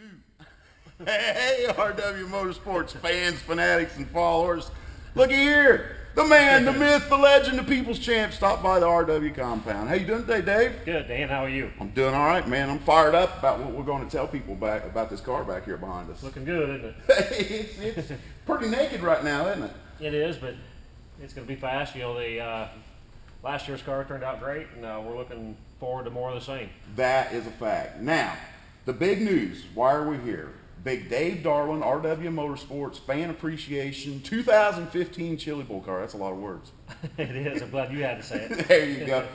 2. Hey, RW Motorsports fans, fanatics, and followers. Looky here. The man, the myth, the legend, the people's champ stopped by the RW compound. How you doing today, Dave? Good, Dan. How are you? I'm doing all right, man. I'm fired up about what we're going to tell people about this car back here behind us. Looking good, isn't it? It's pretty naked right now, isn't it? It is, but it's going to be fast. You know, the last year's car turned out great, and we're looking forward to more of the same. That is a fact. Now, the big news. Why are we here? Big Dave Darland, RW Motorsports, fan appreciation, 2015 Chili Bowl car. That's a lot of words. It is. I'm glad you had to say it. There you go.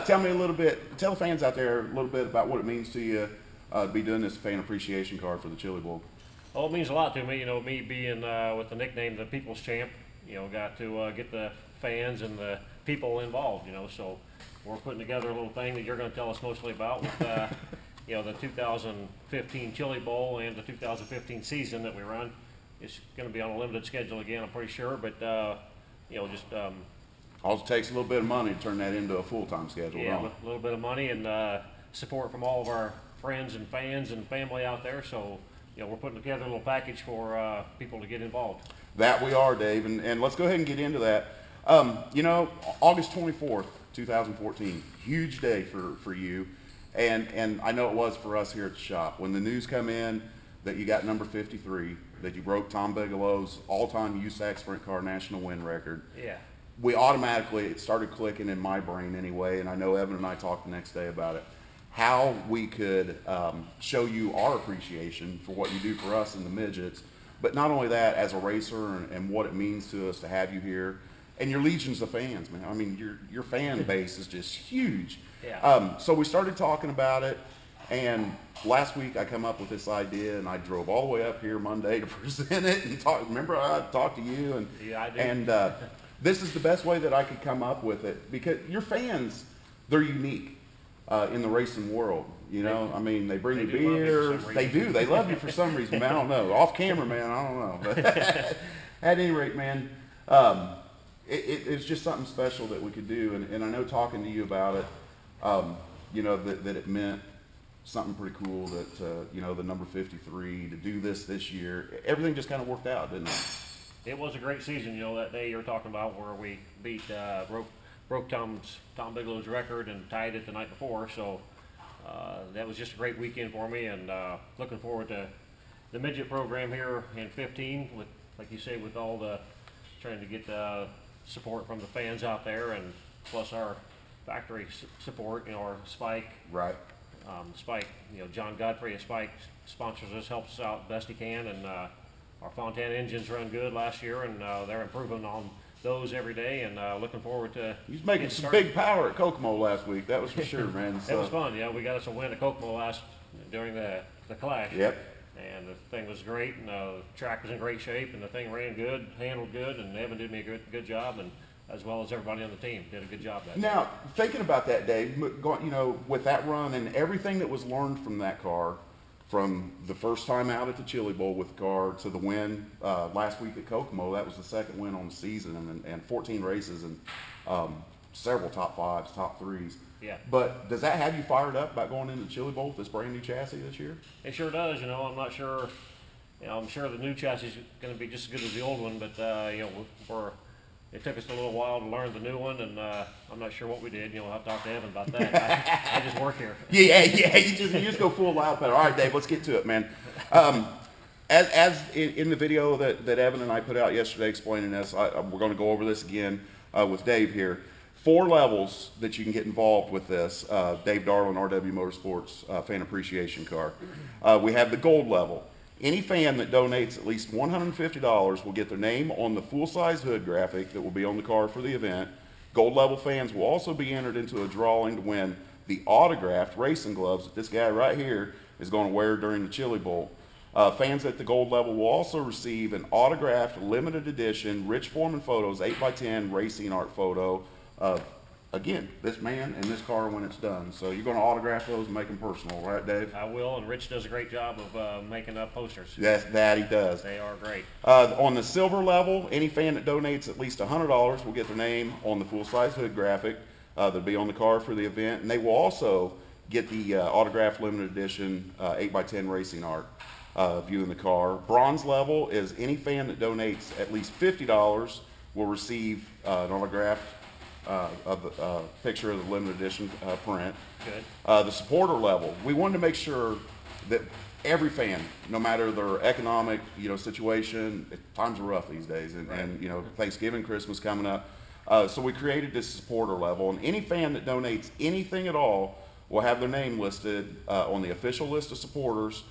Tell me a little bit, tell the fans out there a little bit about what it means to you to be doing this fan appreciation car for the Chili Bowl. Oh, it means a lot to me. You know, me being with the nickname the People's Champ, you know, got to get the fans and the people involved, you know, so we're putting together a little thing that you're going to tell us mostly about with you know, the 2015 Chili Bowl and the 2015 season that we run. It's going to be on a limited schedule again, I'm pretty sure, but you know, just Also takes a little bit of money to turn that into a full-time schedule. yeah, a little bit of money and support from all of our friends and fans and family out there. So, you know, we're putting together a little package for people to get involved. That we are, Dave, and let's go ahead and get into that. You know, August 24th, 2014, huge day for you. And I know it was for us here at the shop. When the news come in that you got number 53, that you broke Tom Bigelow's all-time USAC sprint car national win record, Yeah. we automatically, it started clicking in my brain anyway, and I know Evan and I talked the next day about it, how we could show you our appreciation for what you do for us in the midgets, but not only that, as a racer and what it means to us to have you here, and your legions of fans, man. I mean, your fan base is just huge. Yeah. So we started talking about it, and last week I come up with this idea, and I drove all the way up here Monday to present it and talk. Remember, I talked to you, and Yeah, I do. and this is the best way that I could come up with it, because your fans, they're unique in the racing world. You know, I mean, they bring you They do love you for beers. some They reason. do. They love you for some reason, man. I don't know. Off camera, man, I don't know. But at any rate, man, it's just something special that we could do. And I know talking to you about it, you know, that it meant something pretty cool that, you know, the number 53, to do this year, everything just kind of worked out, didn't it? It was a great season, you know, that day you're talking about where we beat, broke Tom Bigelow's record and tied it the night before. So that was just a great weekend for me, and looking forward to the midget program here in 15 with, like you say, with all the trying to get the support from the fans out there, and plus our factory support, you know, our Spike. Right. Spike, you know, John Godfrey at Spike sponsors us, helps us out best he can, and our Fontana engines run good last year, and they're improving on those every day, and looking forward to. He was making some big power at Kokomo last week. That was for sure, man. It So, was fun. Yeah, we got us a win at Kokomo during the clash. Yep. And the thing was great, and the track was in great shape, and the thing ran good, handled good, and Evan did me a good job, and as well as everybody on the team did a good job that day. Now, thinking about that, Dave, you know, with that run and everything that was learned from that car, from the first time out at the Chili Bowl with the car to the win last week at Kokomo, that was the second win on the season, and 14 races and several top fives, top threes. Yeah. But does that have you fired up about going into the Chili Bowl with this brand new chassis this year? It sure does. You know, I'm not sure. You know, I'm sure the new chassis is going to be just as good as the old one, but you know, it took us a little while to learn the new one, and I'm not sure what we did. You know, I'll have to talk to Evan about that. I just work here. Yeah, you just go full loud pedal. All right, Dave, let's get to it, man. As in the video that Evan and I put out yesterday explaining this, we're going to go over this again with Dave here. 4 levels that you can get involved with this Dave Darland RW Motorsports fan appreciation car. We have the gold level. Any fan that donates at least $150 will get their name on the full-size hood graphic that will be on the car for the event. Gold level fans will also be entered into a drawing to win the autographed racing gloves that this guy right here is going to wear during the Chili Bowl. Fans at the gold level will also receive an autographed limited edition Rich Foreman Photos 8x10 racing art photo of, again, this man and this car when it's done. So you're going to autograph those and make them personal, right, Dave? I will, and Rich does a great job of making up posters. Yes, that he does. They are great. On the silver level, any fan that donates at least $100 will get their name on the full-size hood graphic that'll be on the car for the event, and they will also get the autographed limited edition 8x10 racing art view in the car. Bronze level is any fan that donates at least $50 will receive an autographed picture of the limited edition print. Good. The supporter level, we wanted to make sure that every fan, no matter their economic, situation, times are rough these days, and Thanksgiving, Christmas coming up. So we created this supporter level, and any fan that donates anything at all will have their name listed on the official list of supporters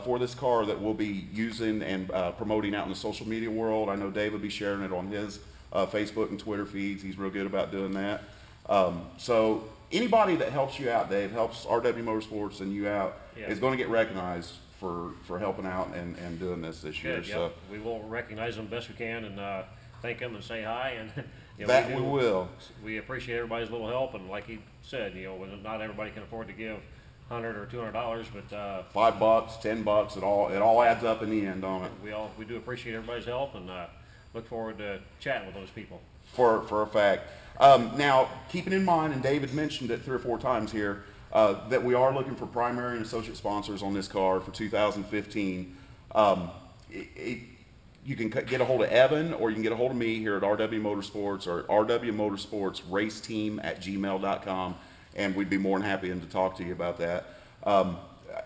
for this car that we'll be using and promoting out in the social media world. I know Dave will be sharing it on his Facebook and Twitter feeds. He's real good about doing that. So anybody that helps you out, Dave, helps RW Motorsports and you out, is going to get recognized for helping out and doing this year. Good, So we will recognize them best we can and thank them and say hi. And we will. We appreciate everybody's little help, and like he said, not everybody can afford to give $100 or $200, but $5, $10, it all adds up in the end, don't it? We do appreciate everybody's help, and look forward to chatting with those people. For a fact. Now, keeping in mind, and David mentioned it 3 or 4 times here, that we are looking for primary and associate sponsors on this car for 2015. You can get a hold of Evan, or you can get a hold of me here at RW Motorsports, or rwmotorsportsraceteam@gmail.com, and we'd be more than happy to talk to you about that.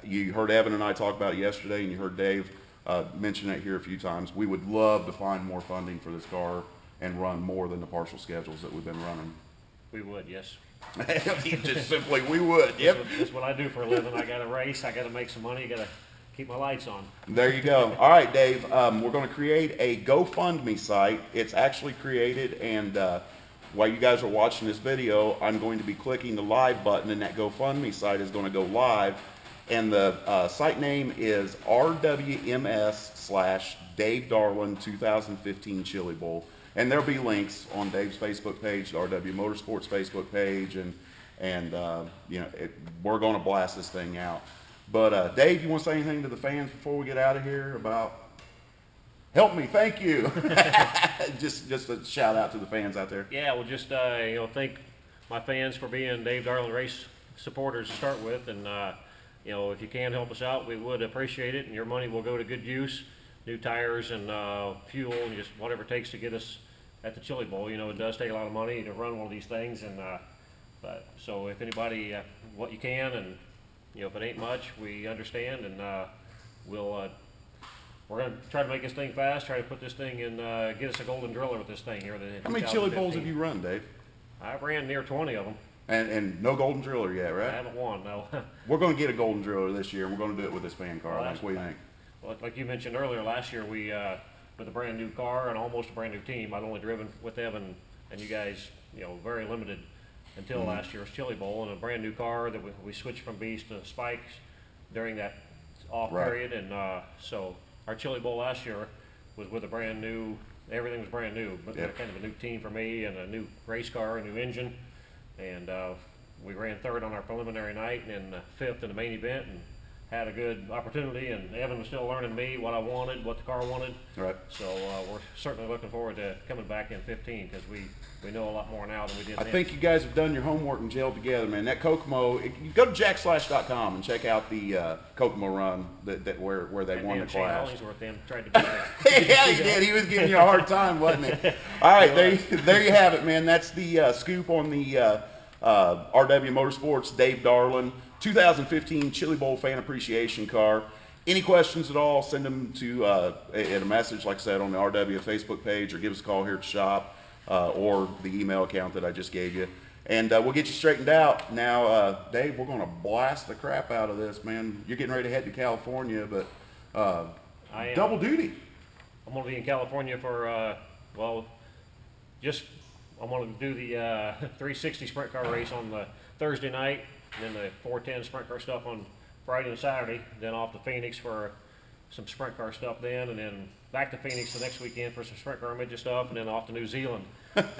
You heard Evan and I talk about it yesterday, and you heard Dave mention it here a few times. We would love to find more funding for this car and run more than the partial schedules that we've been running. We would, yes. Just simply, we would. Yep. That's what I do for a living. I got to race. I got to make some money. I got to keep my lights on. There you go. All right, Dave. We're going to create a GoFundMe site. It's actually created, and while you guys are watching this video, I'm going to be clicking the live button, and that GoFundMe site is going to go live. And the site name is RWMS/Dave Darland 2015 Chili Bowl. And there'll be links on Dave's Facebook page, the RW Motorsports Facebook page, and we're going to blast this thing out. But Dave, you want to say anything to the fans before we get out of here about? Help me, thank you. just a shout out to the fans out there. Yeah, well, just thank my fans for being Dave Darland race supporters to start with, and if you can help us out, we would appreciate it, and your money will go to good use. New tires and fuel and just whatever it takes to get us at the Chili Bowl. It does take a lot of money to run one of these things, and so if anybody, what you can, and if it ain't much, we understand, and we're going to try to make this thing fast, try to put this thing in, get us a golden driller with this thing here. How many Chili Bowls have you run, Dave? I've ran near 20 of them. And no golden driller yet, right? I haven't won, no. We're going to get a golden driller this year. We're going to do it with this fan car. Well, What do you think? Well, like you mentioned earlier, last year we, with a brand new car and almost a brand new team, I'd only driven with Evan and you guys, very limited until last year's Chili Bowl, and a brand new car that we switched from beast to spikes during that off period, and so our Chili Bowl last year was with a brand new, everything was brand new, but kind of a new team for me and a new race car, a new engine, and we ran 3rd on our preliminary night and then 5th in the main event, and had a good opportunity, and Evan was still learning me what I wanted, what the car wanted. Right. So we're certainly looking forward to coming back in 15, because we know a lot more now than we did I then. think you guys have done your homework and gelled together, man. That Kokomo, you go to jackslash.com and check out the Kokomo run where they won the class. Shane Hollingsworth then tried to beat me. Yeah, he did. He was giving you a hard time, wasn't he? All right, there you have it, man. That's the scoop on the RW Motorsports Dave Darland 2015 Chili Bowl Fan Appreciation Car. Any questions at all, send them to a message, like I said, on the RW Facebook page, or give us a call here at the shop, or the email account that I just gave you. And we'll get you straightened out. Now, Dave, we're going to blast the crap out of this, man. You're getting ready to head to California, but double duty. I'm going to be in California for, I'm going to do the 360 sprint car race on the Thursday night, and then the 410 sprint car stuff on Friday and Saturday, then off to Phoenix for some sprint car stuff then, and then back to Phoenix the next weekend for some sprint car midget stuff, and then off to New Zealand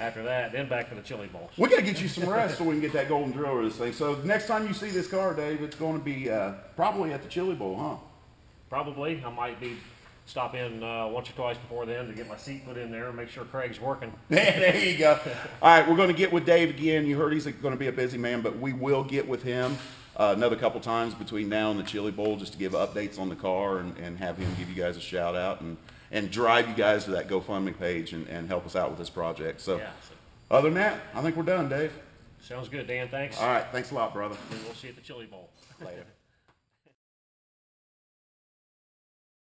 after that, then back to the Chili Bowl. We got to get you some rest so we can get that golden driller of this thing. So next time you see this car, Dave, it's going to be probably at the Chili Bowl, huh? Probably. I might be stop in once or twice before then to get my seat put in there and make sure Craig's working. There you go. All right, we're going to get with Dave again. You heard he's going to be a busy man, but we will get with him. another couple times between now and the Chili Bowl just to give updates on the car and have him give you guys a shout out and drive you guys to that GoFundMe page and help us out with this project. So, Yeah. other than that, I think we're done, Dave. Sounds good, Dan. Thanks. All right, thanks a lot, brother. And we'll see you at the Chili Bowl. Later.